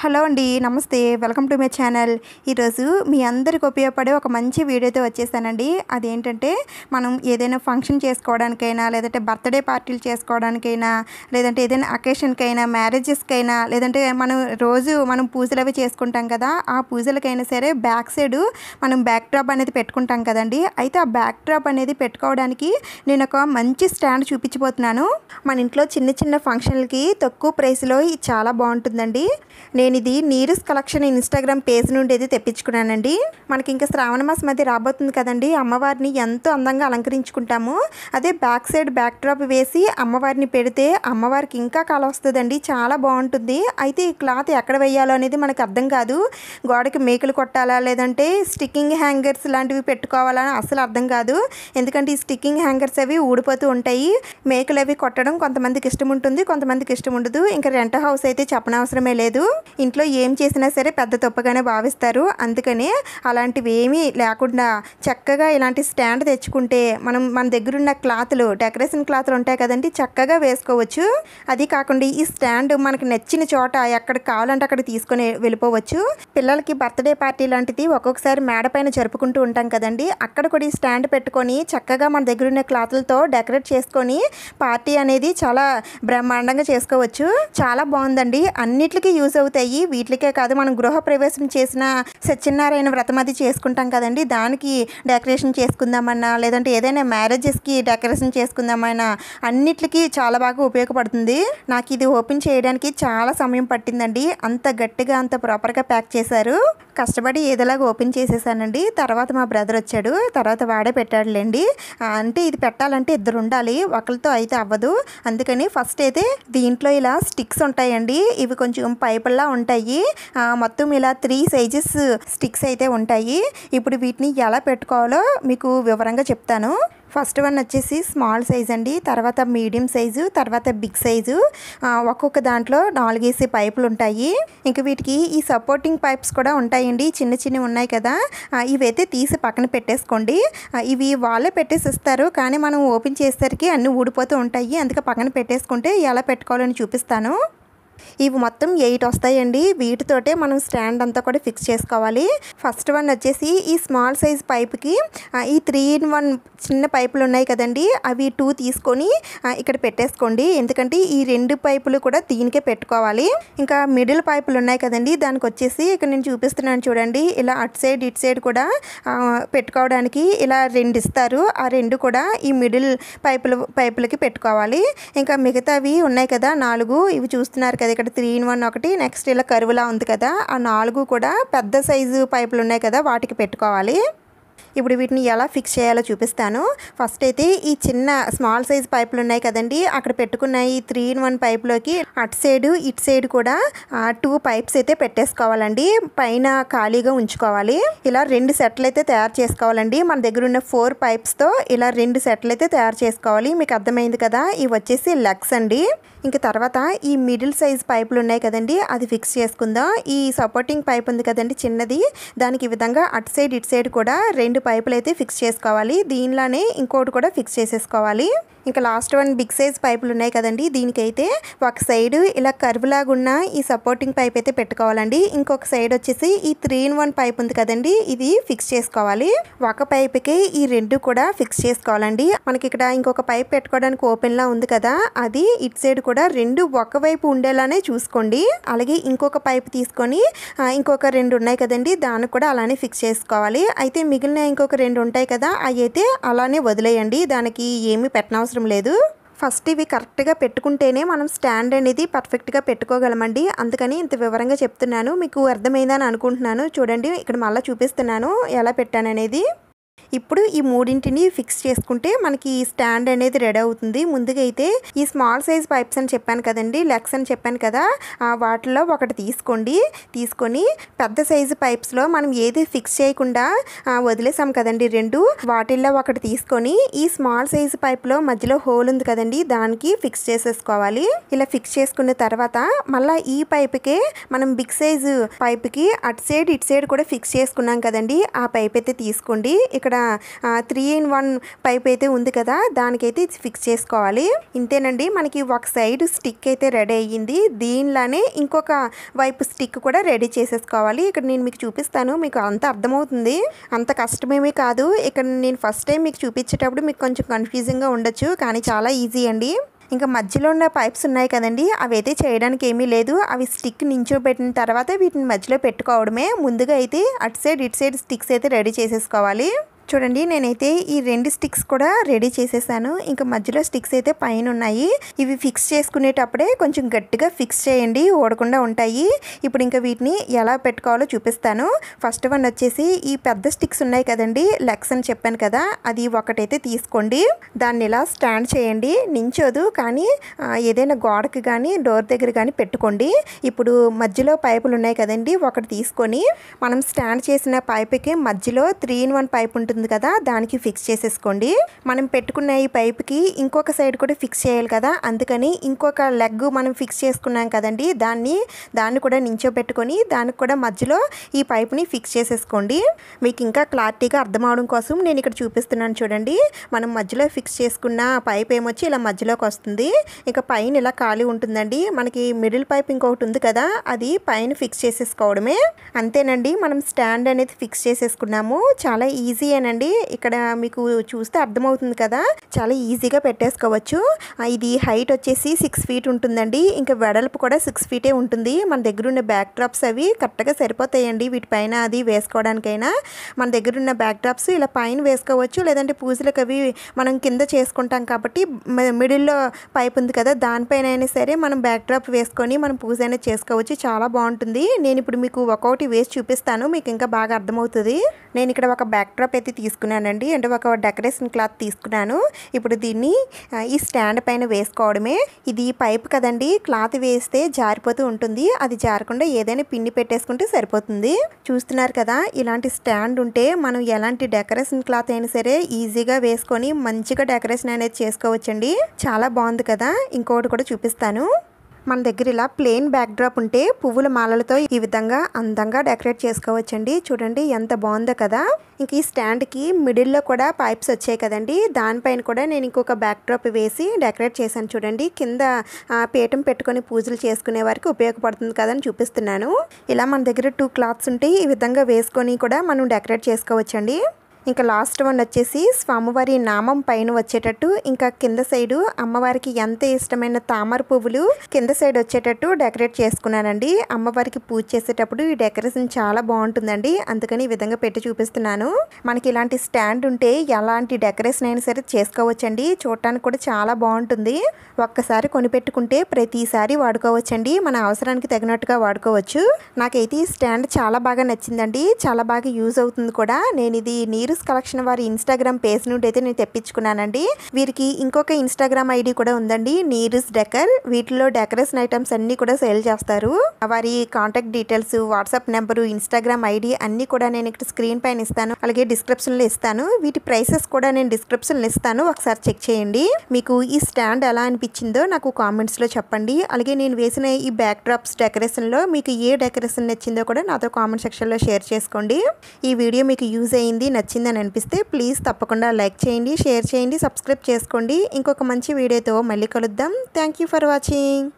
Hello అండి, నమస్తే. Welcome to my channel. ఈరోజు మీ అందరికి ఉపయోగపడే ఒక మంచి వీడియోతో వచ్చేసానండి. అదేంటంటే మనం ఏదైనా ఫంక్షన్ చేసుకోవడానికైనా, లేదంటే బర్త్డే పార్టీలు చేసుకోవడానికైనా, లేదంటే ఏదైనా అకేషన్కైనా, మ్యారేజెస్కైనా, లేదంటే మనం పూజలు అవి చేసుకుంటాం కదా, ఆ పూజలకైనా సరే బ్యాక్ సైడ్ మనం బ్యాక్ డ్రాప్ అనేది పెట్టుకుంటాం కదండి. అయితే ఆ బ్యాక్ డ్రాప్ అనేది పెట్టుకోవడానికి నేను ఒక మంచి స్టాండ్ చూపించబోతున్నాను. మన ఇంట్లో చిన్న చిన్న ఫంక్షన్లకి తక్కువ ప్రైస్లో ఇది చాలా బాగుంటుందండి. నేను ఇది నీరస్ కలెక్షన్ ఇన్స్టాగ్రామ్ పేజ్ నుండి అయితే తెప్పించుకున్నానండి. మనకి ఇంకా శ్రావణ మాసం అది రాబోతుంది కదండి. అమ్మవారిని ఎంతో అందంగా అలంకరించుకుంటాము. అదే బ్యాక్ సైడ్ బ్యాక్ డ్రాప్ వేసి అమ్మవారిని పెడితే అమ్మవారికి ఇంకా కళ వస్తుందండి. చాలా బాగుంటుంది. అయితే ఈ క్లాత్ ఎక్కడ వేయాలో అనేది మనకు అర్థం కాదు. గోడకి మేకులు కొట్టాలా, లేదంటే స్టిక్కింగ్ హ్యాంగర్స్ లాంటివి పెట్టుకోవాలా అసలు అర్థం కాదు. ఎందుకంటే ఈ స్టిక్కింగ్ హ్యాంగర్స్ అవి ఊడిపోతూ ఉంటాయి. మేకులు అవి కొట్టడం కొంతమందికి ఇష్టం ఉంటుంది, కొంతమందికి ఇష్టం ఉండదు. ఇంకా రెంట్ హౌస్ అయితే చెప్పనవసరమే లేదు. ఇంట్లో ఏం చేసినా సరే పెద్ద తప్పుగానే భావిస్తారు. అందుకనే అలాంటివి ఏమీ లేకుండా చక్కగా ఇలాంటి స్టాండ్ తెచ్చుకుంటే మన దగ్గర ఉన్న క్లాత్లు, డెకరేషన్ క్లాత్లు ఉంటాయి కదండి, చక్కగా వేసుకోవచ్చు. అది కాకుండా ఈ స్టాండ్ మనకు నచ్చిన చోట ఎక్కడ కావాలంటే అక్కడ తీసుకొని వెళ్ళిపోవచ్చు. పిల్లలకి బర్త్డే పార్టీ లాంటిది ఒక్కొక్కసారి మేడ పైన జరుపుకుంటూ ఉంటాం కదండి, అక్కడ కూడా ఈ స్టాండ్ పెట్టుకొని చక్కగా మన దగ్గర ఉన్న క్లాత్లతో డెకరేట్ చేసుకొని పార్టీ అనేది చాలా బ్రహ్మాండంగా చేసుకోవచ్చు. చాలా బాగుందండి. అన్నిటికీ యూజ్ అవుతాయి. వీటికే కాదు, మనం గృహప్రవేశం చేసిన సత్యనారాయణ వ్రతం అది చేసుకుంటాం కదండి, దానికి డెకరేషన్ చేసుకుందామన్నా, లేదంటే ఏదైనా మ్యారేజెస్కి డెకరేషన్ చేసుకుందామన్నా అన్నిటికీ చాలా బాగా ఉపయోగపడుతుంది. నాకు ఇది ఓపెన్ చేయడానికి చాలా సమయం పట్టిందండి. అంత గట్టిగా అంత ప్రాపర్గా ప్యాక్ చేశారు. కష్టపడి ఏదోలాగా ఓపెన్ చేసేసానండి. తర్వాత మా బ్రదర్ వచ్చాడు, తర్వాత వాడే పెట్టాడులేండి. అంటే ఇది పెట్టాలంటే ఇద్దరు ఉండాలి, ఒకరితో అయితే అవ్వదు. అందుకని ఫస్ట్ అయితే దీంట్లో ఇలా స్టిక్స్ ఉంటాయండి. ఇవి కొంచెం పైపుల్లా ఉంటాయి. మొత్తం ఇలా 3 సైజెస్ స్టిక్స్ అయితే ఉంటాయి. ఇప్పుడు వీటిని ఎలా పెట్టుకోవాలో మీకు వివరంగా చెప్తాను. ఫస్ట్ వన్ వచ్చేసి స్మాల్ సైజ్ అండి, తర్వాత మీడియం సైజు, తర్వాత బిగ్ సైజు. ఒక్కొక్క దాంట్లో 4 పైపులు ఉంటాయి. ఇంక వీటికి ఈ సపోర్టింగ్ పైప్స్ కూడా ఉంటాయండి. చిన్న చిన్నవి ఉన్నాయి కదా, ఇవైతే తీసి పక్కన పెట్టేసుకోండి. ఇవి వాళ్ళే పెట్టేసి ఇస్తారు, కానీ మనం ఓపెన్ చేసేసరికి అన్నీ ఊడిపోతూ ఉంటాయి. అందుకే పక్కన పెట్టేసుకుంటే ఎలా పెట్టుకోవాలని చూపిస్తాను. ఇవి మొత్తం 8 వస్తాయండి. వీటితోటే మనం స్టాండ్ అంతా కూడా ఫిక్స్ చేసుకోవాలి. ఫస్ట్ వన్ వచ్చేసి ఈ స్మాల్ సైజ్ పైప్కి ఈ 3-in-1 చిన్న పైపులు ఉన్నాయి కదండి, అవి 2 తీసుకొని ఇక్కడ పెట్టేసుకోండి. ఎందుకంటే ఈ 2 పైపులు కూడా దీనికే పెట్టుకోవాలి. ఇంకా మిడిల్ పైపులు ఉన్నాయి కదండి, దానికి వచ్చేసి ఇక్కడ నేను చూపిస్తున్నాను చూడండి, ఇలా అటు సైడ్ ఇటు సైడ్ కూడా పెట్టుకోవడానికి ఇలా 2 ఇస్తారు. ఆ 2 కూడా ఈ మిడిల్ పైపులకి పెట్టుకోవాలి. ఇంకా మిగతావి ఉన్నాయి కదా 4, ఇవి చూస్తున్నారు కదా, ఇక్కడ 3-in-1 ఒకటి, నెక్స్ట్ ఇలా కరువులా ఉంది కదా, ఆ 4 కూడా పెద్ద సైజు పైపులు ఉన్నాయి కదా వాటికి పెట్టుకోవాలి. ఇప్పుడు వీటిని ఎలా ఫిక్స్ చేయాలో చూపిస్తాను. ఫస్ట్ అయితే ఈ చిన్న స్మాల్ సైజ్ పైపులు ఉన్నాయి కదండి, అక్కడ పెట్టుకున్న ఈ 3-in-1 పైప్లోకి అటు సైడు ఇటు సైడ్ కూడా 2 పైప్స్ అయితే పెట్టేసుకోవాలండి. పైన ఖాళీగా ఉంచుకోవాలి. ఇలా 2 సెట్లు అయితే తయారు చేసుకోవాలండి. మన దగ్గర ఉన్న 4 పైప్స్తో ఇలా 2 సెట్లు అయితే తయారు చేసుకోవాలి. మీకు అర్థమైంది కదా, ఇవి వచ్చేసి లెగ్స్ అండి. ఇంక తర్వాత ఈ మిడిల్ సైజ్ పైపులు ఉన్నాయి కదండి, అది ఫిక్స్ చేసుకుందాం. ఈ సపోర్టింగ్ పైప్ ఉంది కదండి చిన్నది, దానికి ఈ విధంగా అటు సైడ్ ఇటు సైడ్ కూడా 2 పైపులు అయితే ఫిక్స్ చేసుకోవాలి. దీనిలోనే ఇంకోటి కూడా ఫిక్స్ చేసేసుకోవాలి. ఇంకా లాస్ట్ వన్ బిగ్ సైజ్ పైపులు ఉన్నాయి కదండి, దీనికైతే ఒక సైడ్ ఇలా కర్వ్లాగా ఉన్న ఈ సపోర్టింగ్ పైప్ అయితే పెట్టుకోవాలండి. ఇంకొక సైడ్ వచ్చేసి ఈ 3-in-1 పైప్ ఉంది కదండి, ఇది ఫిక్స్ చేసుకోవాలి. ఒక పైప్కి ఈ 2 కూడా ఫిక్స్ చేసుకోవాలండి. మనకి ఇక్కడ ఇంకొక పైప్ పెట్టుకోవడానికి ఓపెన్లా ఉంది కదా, అది ఇటు సైడ్ కూడా 2 ఒకవైపు ఉండేలానే చూసుకోండి. అలాగే ఇంకొక పైప్ తీసుకొని ఇంకొక 2 ఉన్నాయి కదండి, దానికి కూడా అలానే ఫిక్స్ చేసుకోవాలి. అయితే మిగిలిన ఇంకొక 2 ఉంటాయి కదా, అవి అయితే అలానే వదిలేయండి, దానికి ఏమీ పెట్టనవసరం లేదు. ఫస్ట్ ఇవి కరెక్ట్గా పెట్టుకుంటేనే మనం స్టాండ్ అనేది పర్ఫెక్ట్గా పెట్టుకోగలమండి. అందుకని ఇంత వివరంగా చెప్తున్నాను. మీకు అర్థమైందని అనుకుంటున్నాను. చూడండి, ఇక్కడ మళ్ళీ చూపిస్తున్నాను ఎలా పెట్టాననేది. ఇప్పుడు ఈ 3ని ఫిక్స్ చేసుకుంటే మనకి ఈ స్టాండ్ అనేది రెడీ అవుతుంది. ముందుగా అయితే ఈ స్మాల్ సైజ్ పైప్స్ అని చెప్పాను కదండి, లెగ్స్ అని చెప్పాను కదా, వాటిలో ఒకటి తీసుకొని పెద్ద సైజు పైప్స్లో మనం ఏది ఫిక్స్ చేయకుండా వదిలేసాం కదండి 2, వాటిల్లో ఒకటి తీసుకొని ఈ స్మాల్ సైజు పైప్లో మధ్యలో హోల్ ఉంది కదండి, దానికి ఫిక్స్ చేసేసుకోవాలి. ఇలా ఫిక్స్ చేసుకున్న తర్వాత మళ్ళీ ఈ పైప్కే మనం బిగ్ సైజు పైప్కి అటు సైడ్ ఇటు సైడ్ కూడా ఫిక్స్ చేసుకున్నాం కదండి, ఆ పైప్ అయితే తీసుకోండి. ఇక్కడ 3-in-1 పైప్ అయితే ఉంది కదా, దానికైతే ఇది ఫిక్స్ చేసుకోవాలి. ఇంతేనండి, మనకి ఒక సైడ్ స్టిక్ అయితే రెడీ అయ్యింది. దీనిలానే ఇంకొక వైపు స్టిక్ కూడా రెడీ చేసేసుకోవాలి. ఇక్కడ నేను మీకు చూపిస్తాను, మీకు అంత అర్థమవుతుంది. అంత కష్టమేమీ కాదు. ఇక్కడ నేను ఫస్ట్ టైం మీకు చూపించేటప్పుడు మీకు కొంచెం కన్ఫ్యూజింగ్గా ఉండొచ్చు, కానీ చాలా ఈజీ అండి. ఇంకా మధ్యలో ఉన్న పైప్స్ ఉన్నాయి కదండి, అవి అయితే చేయడానికి ఏమీ లేదు. అవి స్టిక్ నించోబెట్టిన తర్వాత వీటిని మధ్యలో పెట్టుకోవడమే. ముందుగా అయితే అటు సైడ్ ఇటు సైడ్ స్టిక్స్ అయితే రెడీ చేసేసుకోవాలి. చూడండి, నేనైతే ఈ 2 స్టిక్స్ కూడా రెడీ చేసేసాను. ఇంకా మధ్యలో స్టిక్స్ అయితే పైన ఉన్నాయి. ఇవి ఫిక్స్ చేసుకునేటప్పుడే కొంచెం గట్టిగా ఫిక్స్ చేయండి, ఓడకుండా ఉంటాయి. ఇప్పుడు ఇంకా వీటిని ఎలా పెట్టుకోవాలో చూపిస్తాను. ఫస్ట్ వన్ వచ్చేసి ఈ పెద్ద స్టిక్స్ ఉన్నాయి కదండి, లెగ్స్ అని చెప్పాను కదా, అది ఒకటైతే తీసుకోండి. దాన్ని ఇలా స్టాండ్ చేయండి. నించోదు, కానీ ఏదైనా గోడకి కానీ డోర్ దగ్గర కానీ పెట్టుకోండి. ఇప్పుడు మధ్యలో పైపులు ఉన్నాయి కదండి, ఒకటి తీసుకొని మనం స్టాండ్ చేసిన పైపుకి మధ్యలో 3-in-1 పైప్ ఉంటుంది కదా, దానికి ఫిక్స్ చేసేసుకోండి. మనం పెట్టుకున్న ఈ పైప్కి ఇంకొక సైడ్ కూడా ఫిక్స్ చేయాలి కదా, అందుకని ఇంకొక లెగ్ మనం ఫిక్స్ చేసుకున్నాం కదండి, దాన్ని కూడా నించోబెట్టుకొని దానికి కూడా మధ్యలో ఈ పైప్ని ఫిక్స్ చేసేసుకోండి. మీకు ఇంకా క్లారిటీగా అర్థం అవడం కోసం నేను ఇక్కడ చూపిస్తున్నాను. చూడండి, మనం మధ్యలో ఫిక్స్ చేసుకున్న పైప్ ఏమొచ్చి ఇలా మధ్యలోకి వస్తుంది. ఇక పైన ఇలా ఖాళీ ఉంటుందండి. మనకి మిడిల్ పైప్ ఇంకొకటి ఉంది కదా, అది పైన ఫిక్స్ చేసేసుకోవడమే. అంతేనండి, మనం స్టాండ్ అనేది ఫిక్స్ చేసేసుకున్నాము. చాలా ఈజీ అండి. ఇక్కడ మీకు చూస్తే అర్థమవుతుంది కదా, చాలా ఈజీగా పెట్టేసుకోవచ్చు. ఇది హైట్ వచ్చేసి 6 feet ఉంటుందండి. ఇంకా వెడల్పు కూడా 6 feet ఉంటుంది. మన దగ్గర ఉన్న బ్యాక్ డ్రాప్స్ అవి కరెక్ట్గా సరిపోతాయండి. వీటిపైన అది వేసుకోవడానికైనా మన దగ్గర ఉన్న బ్యాక్ డ్రాప్స్ ఇలా పైన వేసుకోవచ్చు, లేదంటే పూజలకు అవి మనం కింద చేసుకుంటాం కాబట్టి మిడిల్లో పైప్ ఉంది కదా, దానిపైన అయినా సరే మనం బ్యాక్ డ్రాప్ వేసుకొని మనం పూజ అనేది చేసుకోవచ్చు. చాలా బాగుంటుంది. నేను ఇప్పుడు మీకు ఒక్కొక్కటి వేసి చూపిస్తాను, మీకు ఇంకా బాగా అర్థమవుతుంది. నేను ఇక్కడ ఒక బ్యాక్ డ్రాప్ అయితే తీసుకున్నానండి, అంటే ఒక డెకరేషన్ క్లాత్ తీసుకున్నాను. ఇప్పుడు దీన్ని ఈ స్టాండ్ పైన వేసుకోవడమే. ఇది పైప్ కదండి, క్లాత్ వేస్తే జారిపోతూ ఉంటుంది. అది జారకుండా ఏదైనా పిన్ని పెట్టేసుకుంటే సరిపోతుంది. చూస్తున్నారు కదా, ఇలాంటి స్టాండ్ ఉంటే మనం ఎలాంటి డెకరేషన్ క్లాత్ అయినా సరే ఈజీగా వేసుకొని మంచిగా డెకరేషన్ అనేది చేసుకోవచ్చండి. చాలా బాగుంది కదా. ఇంకోటి కూడా చూపిస్తాను. మన దగ్గర ఇలా ప్లెయిన్ బ్యాక్ డ్రాప్ ఉంటే పువ్వుల మాలలతో ఈ విధంగా అందంగా డెకరేట్ చేసుకోవచ్చండి. చూడండి ఎంత బాగుందో కదా. ఇంక ఈ స్టాండ్కి మిడిల్లో కూడా పైప్స్ వచ్చాయి కదండి, దానిపైన కూడా నేను ఇంకొక బ్యాక్ డ్రాప్ వేసి డెకరేట్ చేశాను. చూడండి, కింద పీఠం పెట్టుకొని పూజలు చేసుకునే వారికి ఉపయోగపడుతుంది కదా అని చూపిస్తున్నాను. ఇలా మన దగ్గర 2 cloths ఉంటే ఈ విధంగా వేసుకొని కూడా మనం డెకరేట్ చేసుకోవచ్చండి. ఇంకా లాస్ట్ వన్ వచ్చేసి స్వామివారి నామం పైన వచ్చేటట్టు, ఇంకా కింద సైడు అమ్మవారికి ఎంత ఇష్టమైన తామర పువ్వులు కింద సైడ్ వచ్చేటట్టు డెకరేట్ చేసుకున్నానండి. అమ్మవారికి పూజ చేసేటప్పుడు ఈ డెకరేషన్ చాలా బాగుంటుందండి, అందుకని ఈ విధంగా పెట్టి చూపిస్తున్నాను. మనకి ఇలాంటి స్టాండ్ ఉంటే ఎలాంటి డెకరేషన్ అయినా సరే చేసుకోవచ్చండి. చూడటానికి కూడా చాలా బాగుంటుంది. ఒక్కసారి కొనిపెట్టుకుంటే ప్రతిసారి వాడుకోవచ్చండి. మన అవసరానికి తగినట్టుగా వాడుకోవచ్చు. నాకైతే ఈ స్టాండ్ చాలా బాగా నచ్చిందండి, చాలా బాగా యూజ్ అవుతుంది కూడా. నేను ఇది నీరు కలెక్షన్ వారి ఇన్స్టాగ్రామ్ పేజ్ నుండి అయితే నేను తెప్పించుకున్నానండి. వీరికి ఇంకొక ఇన్స్టాగ్రామ్ ఐడి కూడా ఉందండి, నీరుస్ డెకర్. వీటిలో డెకరేషన్ ఐటమ్స్ అన్ని కూడా సేల్ చేస్తారు. వారి contact details, WhatsApp number, Instagram ID అన్ని కూడా నేను ఇక్కడ స్క్రీన్ పైన ఇస్తాను, అలాగే డిస్క్రిప్షన్లో ఇస్తాను. వీటి ప్రైసెస్ కూడా నేను డిస్క్రిప్షన్లో ఇస్తాను, ఒకసారి చెక్ చేయండి. మీకు ఈ స్టాండ్ ఎలా అనిపించిందో నాకు కామెంట్స్లో చెప్పండి. అలాగే నేను వేసిన ఈ బ్యాక్ డ్రాప్స్ డెకరేషన్లో మీకు ఏ డెకరేషన్ నచ్చిందో కూడా నాతో కామెంట్ సెక్షన్లో షేర్ చేసుకోండి. ఈ వీడియో మీకు యూజ్ అయ్యింది, నచ్చింది అని అనిపిస్తే ప్లీజ్ తప్పకుండా లైక్ చేయండి, షేర్ చేయండి, సబ్స్క్రైబ్ చేసుకోండి. ఇంకొక మంచి వీడియోతో మళ్ళీ కలుద్దాం. Thank you for watching.